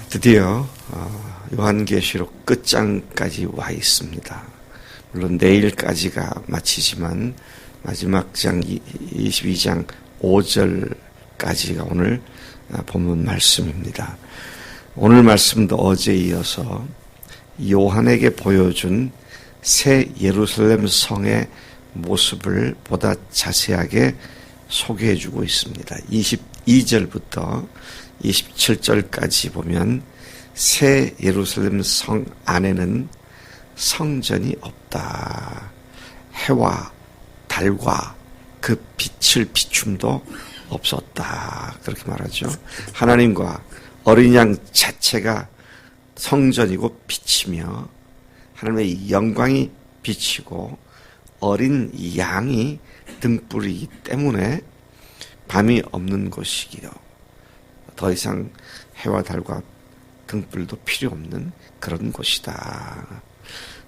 드디어 요한계시록 끝장까지 와 있습니다. 물론 내일까지가 마치지만 마지막 장 22장 5절까지가 오늘 본문 말씀입니다. 오늘 말씀도 어제에 이어서 요한에게 보여준 새 예루살렘 성의 모습을 보다 자세하게 소개해주고 있습니다. 22절부터 27절까지 보면 새 예루살렘 성 안에는 성전이 없다. 해와 달과 그 빛을 비춤도 없었다. 그렇게 말하죠. 하나님과 어린 양 자체가 성전이고 빛이며 하나님의 영광이 비치고 어린 양이 등불이기 때문에 밤이 없는 곳이기요. 더 이상 해와 달과 등불도 필요 없는 그런 곳이다.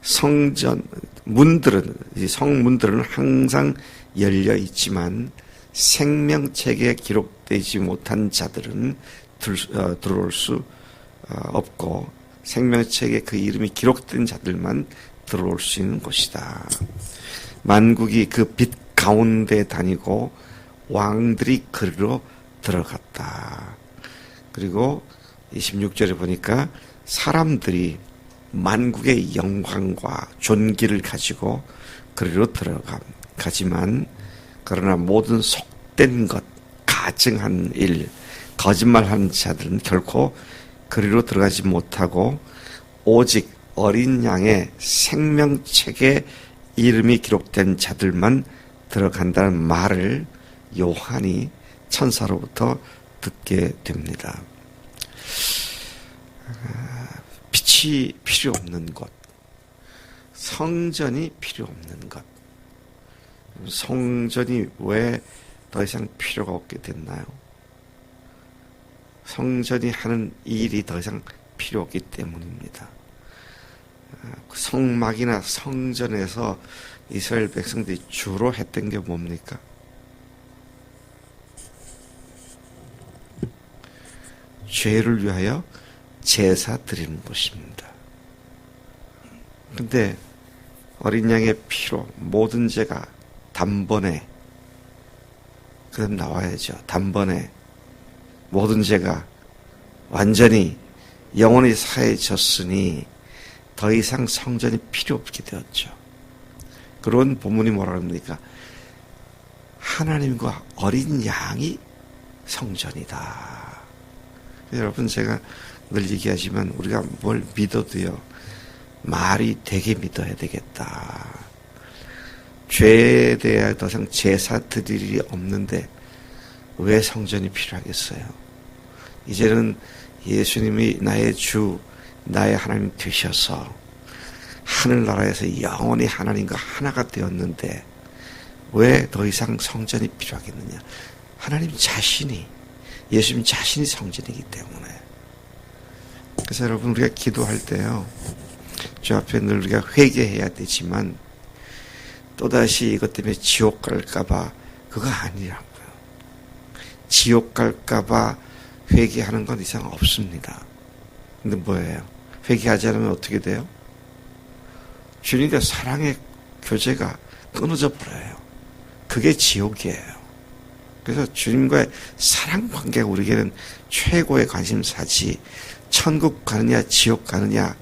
성전 문들은 성문들은 항상 열려 있지만 생명책에 기록되지 못한 자들은 들어올 수 없고 생명책에 그 이름이 기록된 자들만 들어올 수 있는 곳이다. 만국이 그 빛 가운데 다니고 왕들이 그리로 들어갔다. 그리고 26절에 보니까 사람들이 만국의 영광과 존귀를 가지고 그리로 들어가지만 그러나 모든 속된 것, 가증한 일, 거짓말하는 자들은 결코 그리로 들어가지 못하고 오직 어린 양의 생명책에 이름이 기록된 자들만 들어간다는 말을 요한이 천사로부터 듣게 됩니다. 빛이 필요 없는 곳, 성전이 필요 없는 것. 성전이 왜 더 이상 필요가 없게 됐나요? 성전이 하는 일이 더 이상 필요 없기 때문입니다. 성막이나 성전에서 이스라엘 백성들이 주로 했던 게 뭡니까? 죄를 위하여 제사 드리는 것입니다. 근데 어린 양의 피로 모든 죄가 단번에 그럼 나와야죠. 단번에 모든 죄가 완전히 영원히 사해졌으니 더 이상 성전이 필요 없게 되었죠. 그런 본문이 뭐라 합니까? 하나님과 어린 양이 성전이다. 여러분, 제가 늘 얘기하지만 우리가 뭘 믿어도요, 말이 되게 믿어야 되겠다. 죄에 대해 더 이상 제사 드릴 일이 없는데 왜 성전이 필요하겠어요? 이제는 예수님이 나의 주, 나의 하나님 되셔서 하늘나라에서 영원히 하나님과 하나가 되었는데 왜 더 이상 성전이 필요하겠느냐? 하나님 자신이, 예수님 자신이 성전이기 때문에. 그래서 여러분, 우리가 기도할 때요, 주 앞에 늘 우리가 회개해야 되지만 또다시 이것 때문에 지옥 갈까봐 그거 아니라고요. 지옥 갈까봐 회개하는 건 이상 없습니다. 근데 뭐예요? 회개하지 않으면 어떻게 돼요? 주님과 사랑의 교제가 끊어져 버려요. 그게 지옥이에요. 그래서 주님과의 사랑 관계가 우리에게는 최고의 관심사지, 천국 가느냐 지옥 가느냐,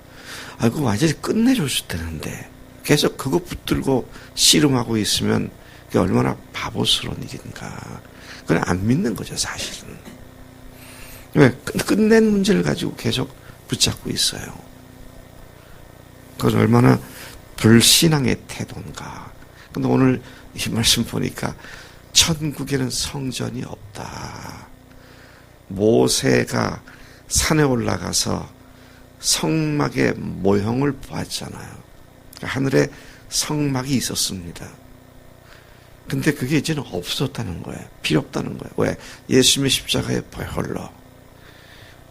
그거 완전히 끝내줄 수 되는데 계속 그거 붙들고 씨름하고 있으면 그게 얼마나 바보스러운 일인가. 그건 안 믿는 거죠, 사실은. 왜? 끝낸 문제를 가지고 계속 붙잡고 있어요. 그건 얼마나 불신앙의 태도인가. 근데 오늘 이 말씀 보니까 천국에는 성전이 없다. 모세가 산에 올라가서 성막의 모형을 보았잖아요. 하늘에 성막이 있었습니다. 근데 그게 이제는 없었다는 거예요. 필요 없다는 거예요. 왜? 예수님의 십자가의 보혈로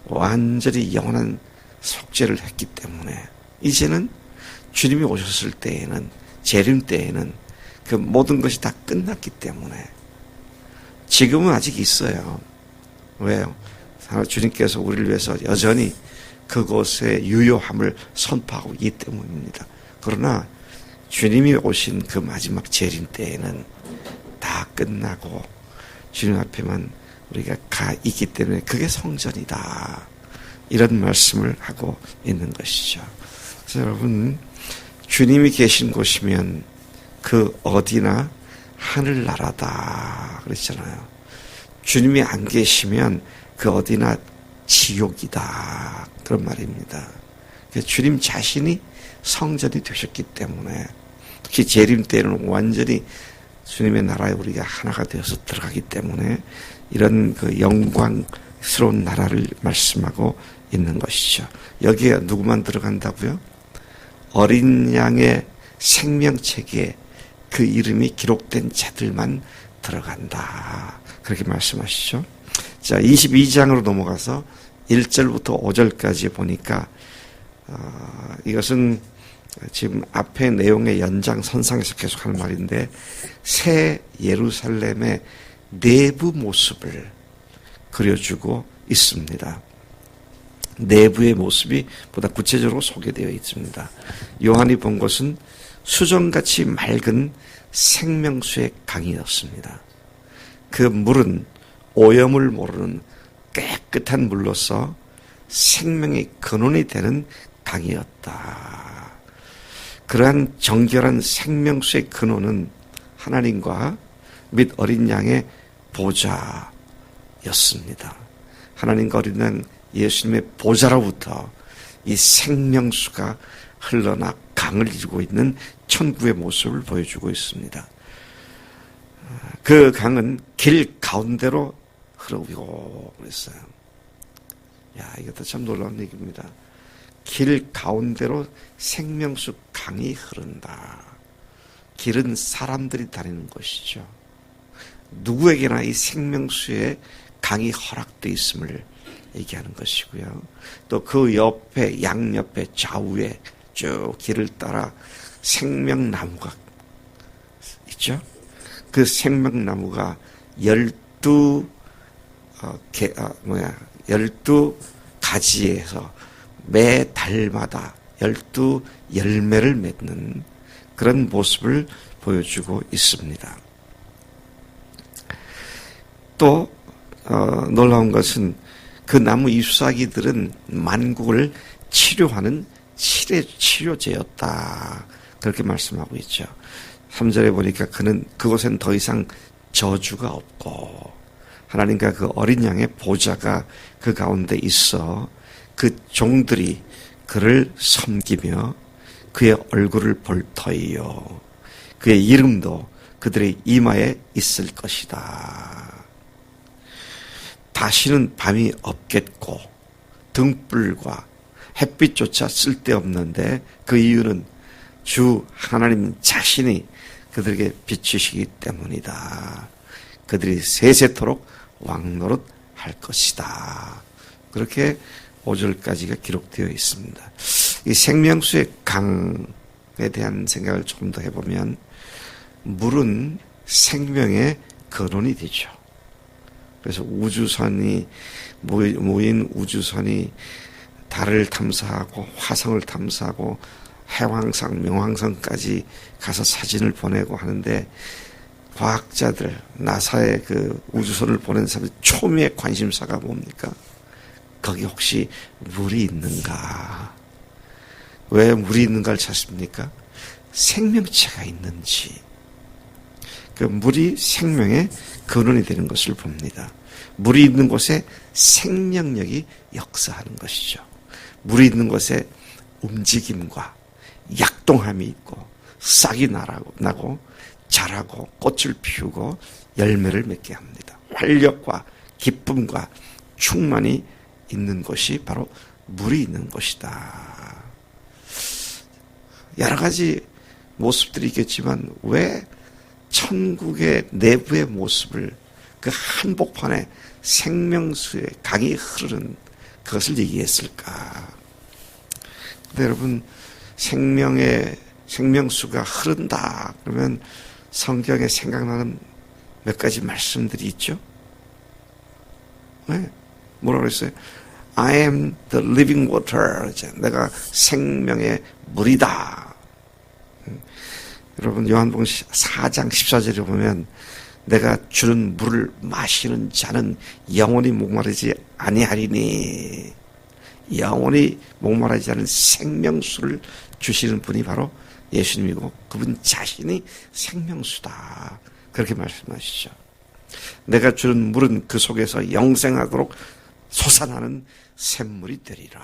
완전히 영원한 속죄를 했기 때문에 이제는 주님이 오셨을 때에는, 재림 때에는 그 모든 것이 다 끝났기 때문에 지금은 아직 있어요. 왜요? 주님께서 우리를 위해서 여전히 그곳의 유효함을 선포하고 있기 때문입니다. 그러나 주님이 오신 그 마지막 재림 때에는 다 끝나고 주님 앞에만 우리가 가 있기 때문에 그게 성전이다. 이런 말씀을 하고 있는 것이죠. 그래서 여러분, 주님이 계신 곳이면 그 어디나 하늘나라다 그랬잖아요. 주님이 안 계시면 그 어디나 지옥이다 그런 말입니다. 주님 자신이 성전이 되셨기 때문에, 특히 재림 때는 완전히 주님의 나라에 우리가 하나가 되어서 들어가기 때문에 이런 그 영광스러운 나라를 말씀하고 있는 것이죠. 여기에 누구만 들어간다고요? 어린 양의 생명책에 그 이름이 기록된 자들만 들어간다. 그렇게 말씀하시죠. 자, 22장으로 넘어가서 1절부터 5절까지 보니까 이것은 지금 앞의 내용의 연장선상에서 계속하는 말인데, 새 예루살렘의 내부 모습을 그려주고 있습니다. 내부의 모습이 보다 구체적으로 소개되어 있습니다. 요한이 본 것은 수정같이 맑은 생명수의 강이었습니다. 그 물은 오염을 모르는 깨끗한 물로서 생명의 근원이 되는 강이었다. 그러한 정결한 생명수의 근원은 하나님과 및 어린 양의 보좌였습니다. 하나님과 어린 양 예수님의 보좌로부터 이 생명수가 흘러나 강을 이루고 있는 천국의 모습을 보여주고 있습니다. 그 강은 길 가운데로 흐르고 그랬어요. 야, 이것도 참 놀라운 얘기입니다. 길 가운데로 생명수 강이 흐른다. 길은 사람들이 다니는 것이죠. 누구에게나 이 생명수의 강이 허락되어 있음을 얘기하는 것이고요. 또 그 옆에, 양옆에, 좌우에 쭉 길을 따라 생명나무가 있죠. 그 생명나무가 12가지에서 매 달마다 12열매를 맺는 그런 모습을 보여주고 있습니다. 또 놀라운 것은 그 나무 잎사귀들은 만국을 치료하는 치료제였다. 그렇게 말씀하고 있죠. 3절에 보니까 그곳엔 더 이상 저주가 없고 하나님과 그 어린 양의 보좌가 그 가운데 있어 그 종들이 그를 섬기며 그의 얼굴을 볼 터이요. 그의 이름도 그들의 이마에 있을 것이다. 다시는 밤이 없겠고 등불과 햇빛조차 쓸데없는데 그 이유는 주 하나님 자신이 그들에게 비추시기 때문이다. 그들이 세세토록 왕노릇 할 것이다. 그렇게 5절까지가 기록되어 있습니다. 이 생명수의 강에 대한 생각을 조금 더 해보면 물은 생명의 근원이 되죠. 그래서 우주선이 모인 우주선이 달을 탐사하고 화성을 탐사하고 해왕성, 명왕성까지 가서 사진을 보내고 하는데 과학자들, 나사의 그 우주선을 보낸 사람들 초미의 관심사가 뭡니까? 거기 혹시 물이 있는가? 왜 물이 있는가를 찾습니까? 생명체가 있는지. 그 물이 생명의 근원이 되는 것을 봅니다. 물이 있는 곳에 생명력이 역사하는 것이죠. 물이 있는 곳에 움직임과 약동함이 있고 싹이 나고 자라고 꽃을 피우고 열매를 맺게 합니다. 활력과 기쁨과 충만이 있는 것이 바로 물이 있는 곳이다. 여러 가지 모습들이 있겠지만 왜 천국의 내부의 모습을 그 한복판에 생명수의 강이 흐르는 그것을 얘기했을까? 근데 여러분, 생명수가 흐른다 그러면 성경에 생각나는 몇 가지 말씀들이 있죠? 네. 뭐라고 그랬어요? I am the living water. 내가 생명의 물이다. 여러분 요한복음 4장 14절에 보면 내가 주는 물을 마시는 자는 영원히 목마르지 아니하리니, 영원히 목마르지 않은 생명수를 주시는 분이 바로 예수님이고 그분 자신이 생명수다. 그렇게 말씀하시죠. 내가 주는 물은 그 속에서 영생하도록 솟아나는 샘물이 되리라.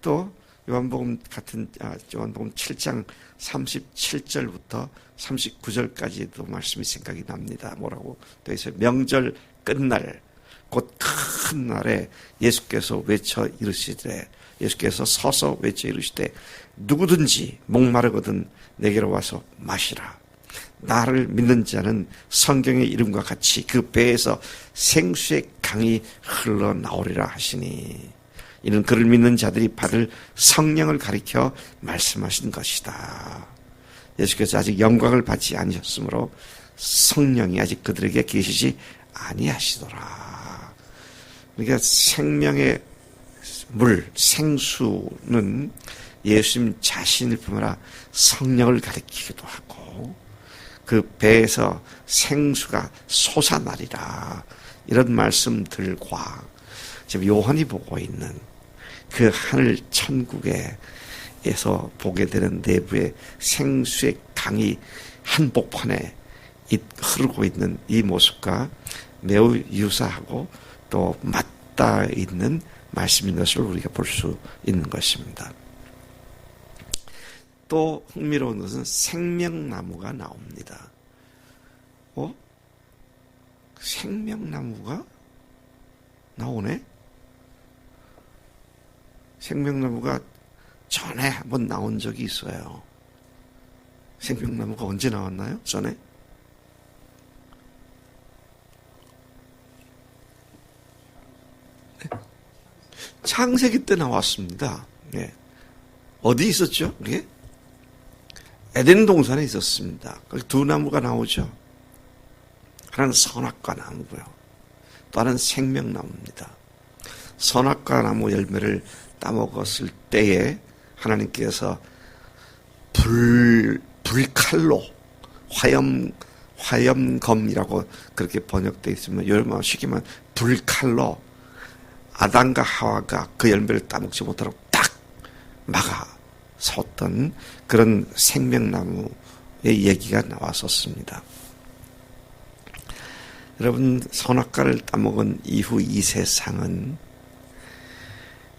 또 요한복음 7장 37절부터 39절까지도 말씀이 생각이 납니다. 뭐라고 되어 있어요? 명절 끝날 곧 큰 날에 예수께서 외쳐 이르시되, 예수께서 서서 외쳐 이르시되 누구든지 목마르거든 내게로 와서 마시라. 나를 믿는 자는 성경의 이름과 같이 그 배에서 생수의 강이 흘러나오리라 하시니, 이는 그를 믿는 자들이 받을 성령을 가리켜 말씀하신 것이다. 예수께서 아직 영광을 받지 아니셨으므로 성령이 아직 그들에게 계시지 아니하시더라. 그러니까 생명의 물, 생수는 예수님 자신일 뿐 아니라 성령을 가리키기도 하고 그 배에서 생수가 솟아나리라. 이런 말씀들과 지금 요한이 보고 있는 그 하늘 천국에서 보게 되는 내부의 생수의 강이 한복판에 흐르고 있는 이 모습과 매우 유사하고 또 맞닿아 있는 말씀인 것을 우리가 볼 수 있는 것입니다. 또 흥미로운 것은 생명나무가 나옵니다. 생명나무가 나오네? 생명나무가 전에 한번 나온 적이 있어요. 생명나무가 언제 나왔나요? 전에? 창세기 때 나왔습니다. 네. 어디 있었죠? 그게? 에덴 동산에 있었습니다. 거기 두 나무가 나오죠. 하나는 선악과 나무고요. 또 하나는 생명나무입니다. 선악과 나무 열매를 따먹었을 때에 하나님께서 불칼로 화염검이라고 그렇게 번역되어 있으면 여러분 쉽게 말하면 불칼로 아담과 하와가 그 열매를 따먹지 못하도록 딱 막아섰던 그런 생명나무의 얘기가 나왔었습니다. 여러분 선악과를 따먹은 이후 이 세상은,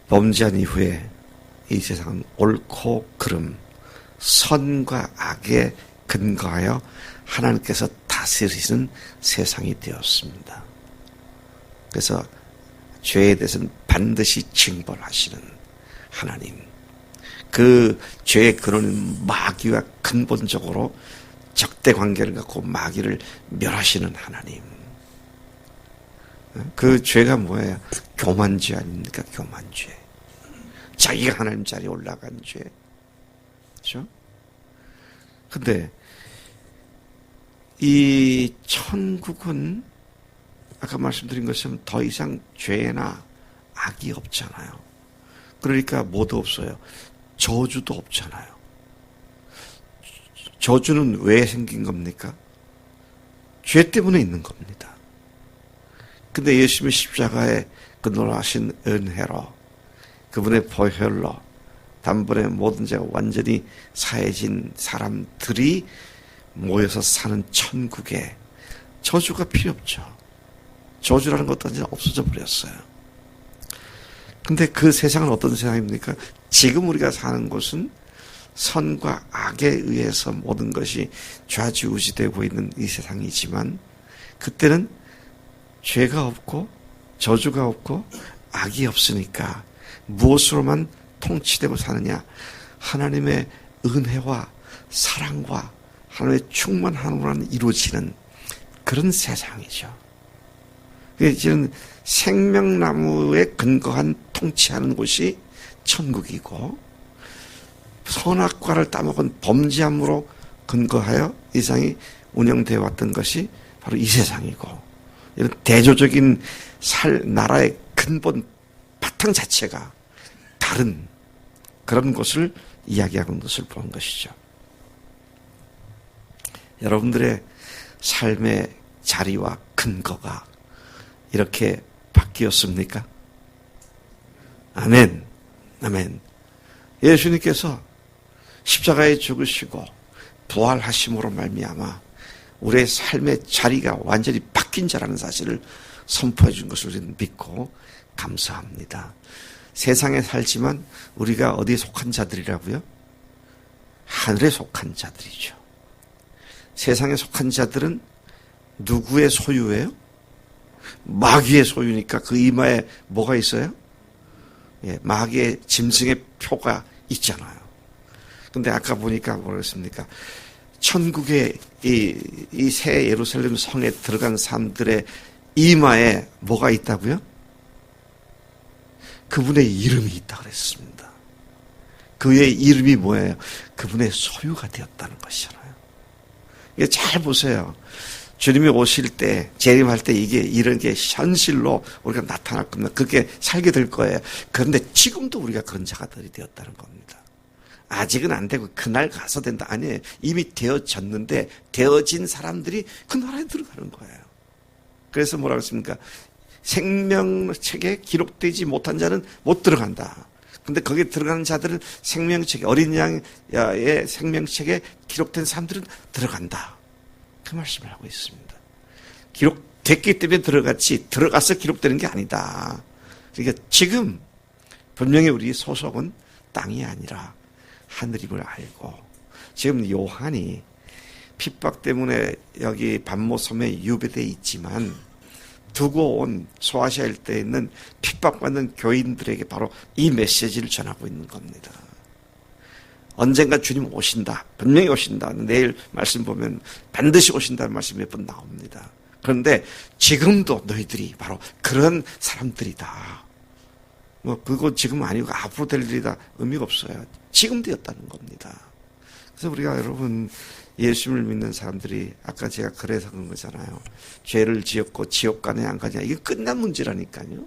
범죄한 이후에 이 세상은 옳고 그름, 선과 악에 근거하여 하나님께서 다스리시는 세상이 되었습니다. 그래서 죄에 대해서는 반드시 징벌하시는 하나님, 그 죄의 근원은 마귀와 근본적으로 적대 관계를 갖고 마귀를 멸하시는 하나님. 그 죄가 뭐예요? 교만죄 아닙니까? 교만죄. 자기가 하나님 자리에 올라간 죄. 그렇죠? 근데 이 천국은 아까 말씀드린 것처럼 더 이상 죄나 악이 없잖아요. 그러니까 뭐도 없어요. 저주도 없잖아요. 저주는 왜 생긴 겁니까? 죄 때문에 있는 겁니다. 근데 예수님의 십자가에 그 놀라신 은혜로, 그분의 보혈로 단번에 모든 죄가 완전히 사해진 사람들이 모여서 사는 천국에 저주가 필요 없죠. 저주라는 것도 이제 없어져 버렸어요. 근데 그 세상은 어떤 세상입니까? 지금 우리가 사는 곳은 선과 악에 의해서 모든 것이 좌지우지되고 있는 이 세상이지만, 그때는 죄가 없고 저주가 없고 악이 없으니까 무엇으로만 통치되고 사느냐? 하나님의 은혜와 사랑과 하나님의 충만함으로만 이루어지는 그런 세상이죠. 이제는 생명나무에 근거한 통치하는 곳이 천국이고, 선악과를 따먹은 범죄함으로 근거하여 이 세상이 운영되어 왔던 것이 바로 이 세상이고, 이런 대조적인 나라의 근본 바탕 자체가 다른 그런 것을 이야기하는 것을 보는 것이죠. 여러분들의 삶의 자리와 근거가 이렇게 바뀌었습니까? 아멘. 아멘. 예수님께서 십자가에 죽으시고 부활하심으로 말미암아 우리의 삶의 자리가 완전히 바뀐 자라는 사실을 선포해 준 것을 우리는 믿고 감사합니다. 세상에 살지만 우리가 어디에 속한 자들이라고요? 하늘에 속한 자들이죠. 세상에 속한 자들은 누구의 소유예요? 마귀의 소유니까 그 이마에 뭐가 있어요? 예, 마귀의 짐승의 표가 있잖아요. 근데 아까 보니까 뭐랬습니까? 천국의 이 새 예루살렘 성에 들어간 사람들의 이마에 뭐가 있다고요? 그분의 이름이 있다 그랬습니다. 그의 이름이 뭐예요? 그분의 소유가 되었다는 것이잖아요. 이게 잘 보세요. 주님이 오실 때, 재림할 때 이런 게 현실로 우리가 나타날 겁니다. 그렇게 살게 될 거예요. 그런데 지금도 우리가 그런 자가들이 되었다는 겁니다. 아직은 안 되고 그날 가서 된다. 아니에요. 이미 되어졌는데 되어진 사람들이 그 나라에 들어가는 거예요. 그래서 뭐라고 했습니까? 생명책에 기록되지 못한 자는 못 들어간다. 근데 거기에 들어가는 자들은 생명책에, 어린 양의 생명책에 기록된 사람들은 들어간다. 그 말씀을 하고 있습니다. 기록됐기 때문에 들어갔지 들어가서 기록되는 게 아니다. 그러니까 지금 분명히 우리 소속은 땅이 아니라 하늘임을 알고, 지금 요한이 핍박 때문에 여기 반모섬에 유배되어 있지만 두고 온 소아시아 일대에 있는 핍박받는 교인들에게 바로 이 메시지를 전하고 있는 겁니다. 언젠가 주님 오신다. 분명히 오신다. 내일 말씀 보면 반드시 오신다는 말씀이 몇 번 나옵니다. 그런데 지금도 너희들이 바로 그런 사람들이다. 그거 지금 아니고 앞으로 될 일이다. 의미가 없어요. 지금 되었다는 겁니다. 그래서 우리가 여러분 예수님을 믿는 사람들이 아까 제가 그래서 그런 거잖아요. 죄를 지었고 지옥 가느냐 안 가느냐 이게 끝난 문제라니까요.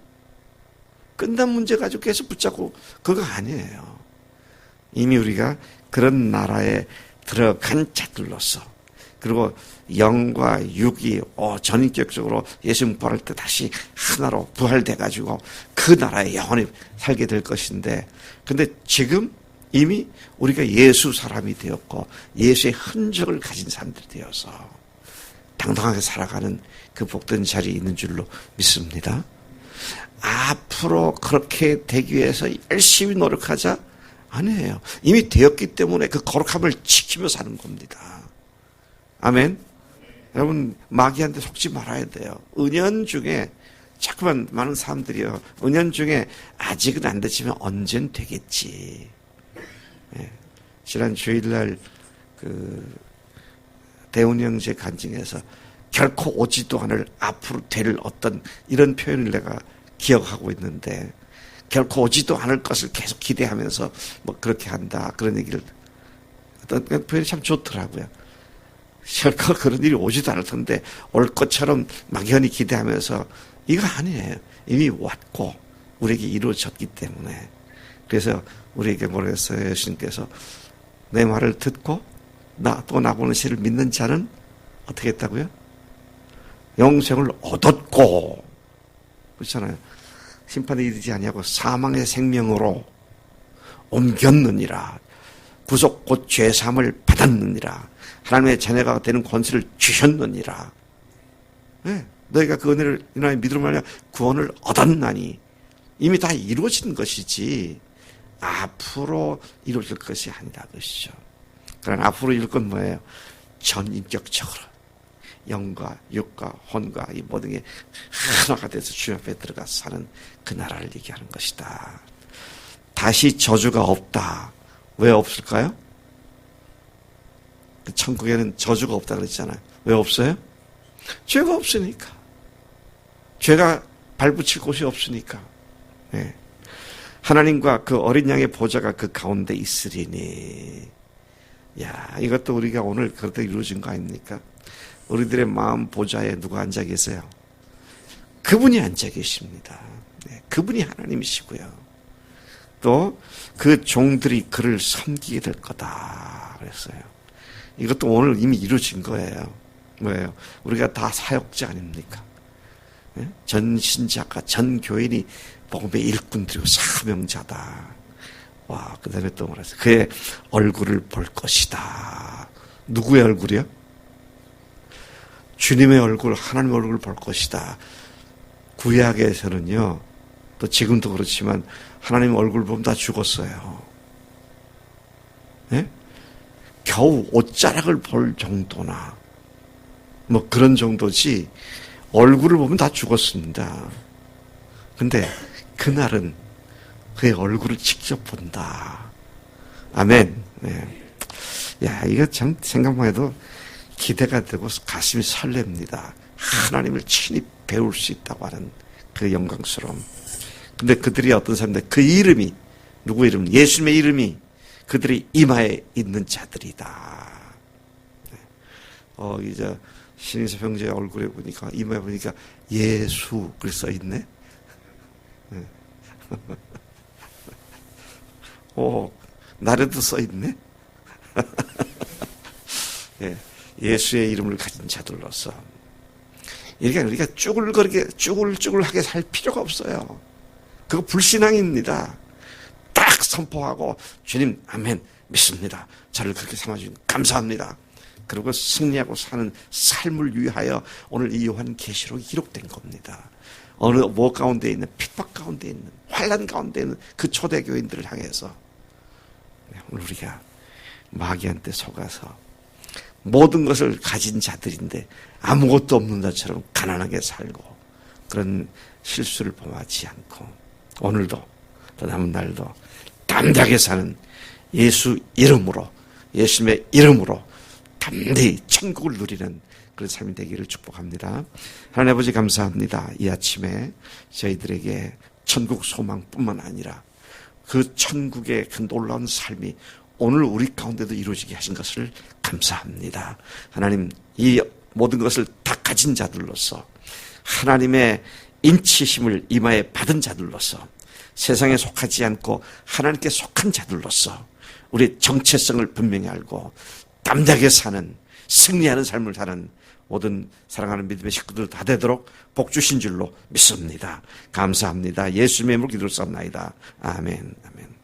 끝난 문제 가지고 계속 붙잡고 그거 아니에요. 이미 우리가 그런 나라에 들어간 자들로서, 그리고 영과 육이 전인격적으로 예수님 부활할 때 다시 하나로 부활돼가지고 그 나라에 영원히 살게 될 것인데, 근데 지금 이미 우리가 예수 사람이 되었고 예수의 흔적을 가진 사람들이 되어서 당당하게 살아가는 그 복된 자리에 있는 줄로 믿습니다. 앞으로 그렇게 되기 위해서 열심히 노력하자? 아니에요. 이미 되었기 때문에 그 거룩함을 지키며 사는 겁니다. 아멘. 여러분 마귀한테 속지 말아야 돼요. 은연중에 자꾸만 많은 사람들이요, 은연중에 아직은 안 됐지만 언젠 되겠지. 예. 지난 주일날 대훈 형제 간증에서 결코 오지도 않을 앞으로 될 어떤 이런 표현을 내가 기억하고 있는데, 결코 오지도 않을 것을 계속 기대하면서 뭐 그렇게 한다, 그런 얘기를, 어떤 표현이 참 좋더라고요. 결코 그런 일이 오지도 않을 텐데 올 것처럼 막연히 기대하면서, 이거 아니에요. 이미 왔고 우리에게 이루어졌기 때문에. 그래서 우리에게 뭐라 했어요? 예수님께서 내 말을 듣고 또 나보는 시를 믿는 자는 어떻게 했다고요? 영생을 얻었고, 그렇잖아요. 심판에 이르지 아니하고 사망의 생명으로 옮겼느니라. 구속 곧 죄사함을 받았느니라. 하나님의 자녀가 되는 권세를 주셨느니라. 네, 너희가 그 은혜를 인하여 믿음으로 말미암아 구원을 얻었나니. 이미 다 이루어진 것이지 앞으로 이루어질 것이 아니다 것이죠. 그러나 앞으로 이룰 건 뭐예요? 전인격적으로 영과 육과 혼과 이 모든 게 하나가 돼서 주님 앞에 들어가 사는 그 나라를 얘기하는 것이다. 다시 저주가 없다. 왜 없을까요? 그 천국에는 저주가 없다 그랬잖아요. 왜 없어요? 죄가 없으니까. 죄가 발붙일 곳이 없으니까. 네. 하나님과 그 어린 양의 보좌가 그 가운데 있으리니. 야, 이것도 우리가 오늘 그렇게 이루어진 거 아닙니까? 우리들의 마음 보좌에 누가 앉아 계세요? 그분이 앉아 계십니다. 그분이 하나님이시고요. 또 그 종들이 그를 섬기게 될 거다 그랬어요. 이것도 오늘 이미 이루어진 거예요. 뭐예요? 우리가 다 사역자 아닙니까? 전 신자가, 전 교인이 복음의 일꾼들이고 사명자다. 와, 그 다음에 또 말했어요. 그의 얼굴을 볼 것이다. 누구의 얼굴이요? 주님의 얼굴, 하나님의 얼굴을 볼 것이다. 구약에서는요, 또 지금도 그렇지만 하나님 얼굴 보면 다 죽었어요. 예? 겨우 옷자락을 볼 정도나 뭐 그런 정도지 얼굴을 보면 다 죽었습니다. 근데 그날은 그의 얼굴을 직접 본다. 아멘. 네. 야, 이거 참 생각만 해도 기대가 되고 가슴이 설렙니다. 하나님을 친히 배울 수 있다고 하는 그 영광스러움. 근데 그들이 어떤 사람인데 그 이름이, 누구 이름? 예수님의 이름이 그들이 이마에 있는 자들이다. 이제 신인섭 형제 얼굴에 보니까, 이마에 보니까 예수 그렇게 써 있네. 나래도 써 있네. 예수의 이름을 가진 자들로서 이렇게 우리가 쭈글쭈글하게 살 필요가 없어요. 그거 불신앙입니다. 딱 선포하고 주님 아멘 믿습니다. 저를 그렇게 삼아주신 감사합니다. 그리고 승리하고 사는 삶을 위하여 오늘 이 요한계시록이 기록된 겁니다. 어느 뭐 가운데 있는, 핍박 가운데 있는, 환난 가운데 있는 그 초대교인들을 향해서 오늘 우리가 마귀한테 속아서 모든 것을 가진 자들인데 아무것도 없는 자처럼 가난하게 살고 그런 실수를 범하지 않고 오늘도 또 남은 날도 담대하게 사는 예수 이름으로, 예수님의 이름으로 담대히 천국을 누리는 그런 삶이 되기를 축복합니다. 하나님 아버지 감사합니다. 이 아침에 저희들에게 천국 소망뿐만 아니라 그 천국의 그 놀라운 삶이 오늘 우리 가운데도 이루어지게 하신 것을 감사합니다. 하나님, 이 모든 것을 다 가진 자들로서 하나님의 인치심을 이마에 받은 자들로서 세상에 속하지 않고 하나님께 속한 자들로서 우리의 정체성을 분명히 알고 담대하게 사는, 승리하는 삶을 사는 모든 사랑하는 믿음의 식구들 다 되도록 복 주신 줄로 믿습니다. 감사합니다. 예수님의 이름으로 기도를 쌉나이다. 아멘. 아멘.